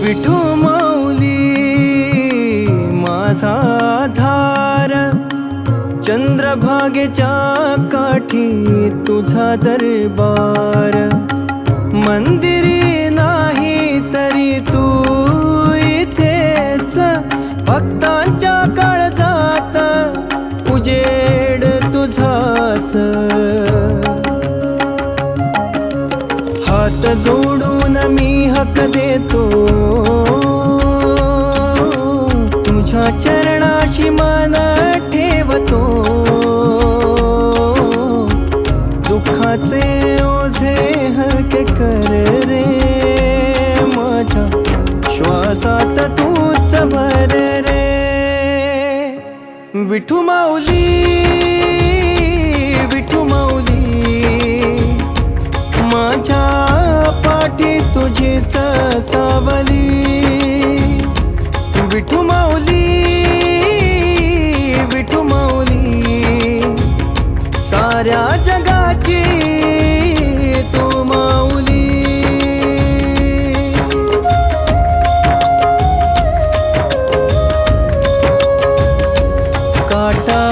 विठू माऊली माझा आधार, चंद्रभागेच्या काठी तुझा दरबार। मंदिरी नाही तरी तू इथेच, भक्तांच्या काळजात उजेड तुझाच। हात जोडून मी हक देतो, तुझ्या चरणाशी मन ठेवतो। दुःखाचे ओझे हलके कर रे, माझ्या श्वासात तूच भर रे। विठू माऊली, विठू माऊली माझ्या पाठी तुझीच सावली। विठू माऊली, विठू माऊली साऱ्या जगाची तू माऊली। काटा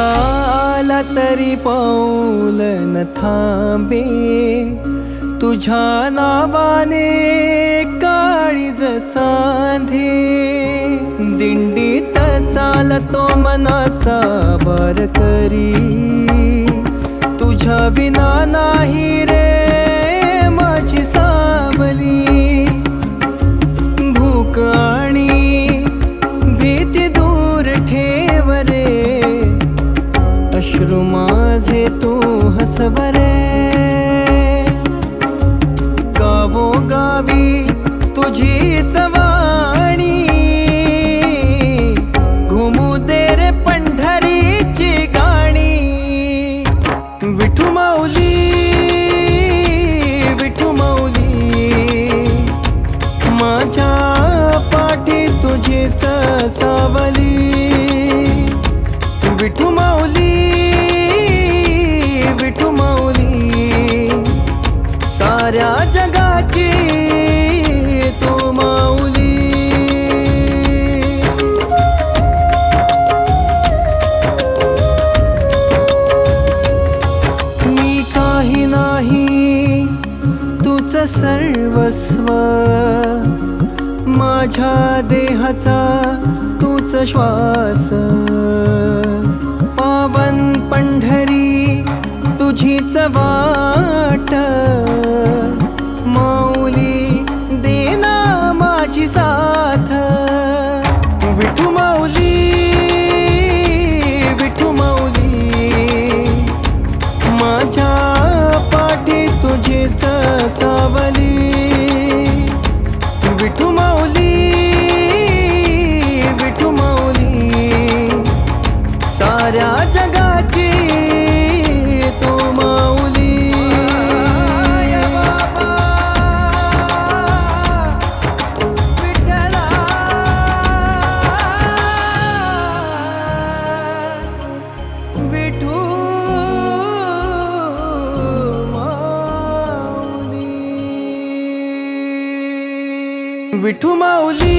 आला तरी पाऊल न थांबे, तुझ्या नावाने काळीज सांधे। दिंडीत चालतो मनाचा वारकरी, तुझ्या विना नाही रे माझी सावली। भूक आणि भीती दूर ठेव रे, अश्रू माझे तू हसव रे। गावोगावी तुझीच वाणी, घुमू दे रे पंढरीची गाणी। विठू माऊली, विठू माऊली माझ्या पाठी तुझीच सावली। विठू माऊली, विठू माऊली साऱ्या जगाची तू माऊली। मी काही नाही तूच सर्वस्व, माझ्या देहाचा तूच श्वास। पावन पंढरी तुझीच वाट, माऊली देना माझी साथ। विठू माऊली, विठू माऊली माझ्या पाठी तुझीच सावली। विठू माऊली, विठू माऊली साऱ्या जगाची तू माऊली। विठू माऊली।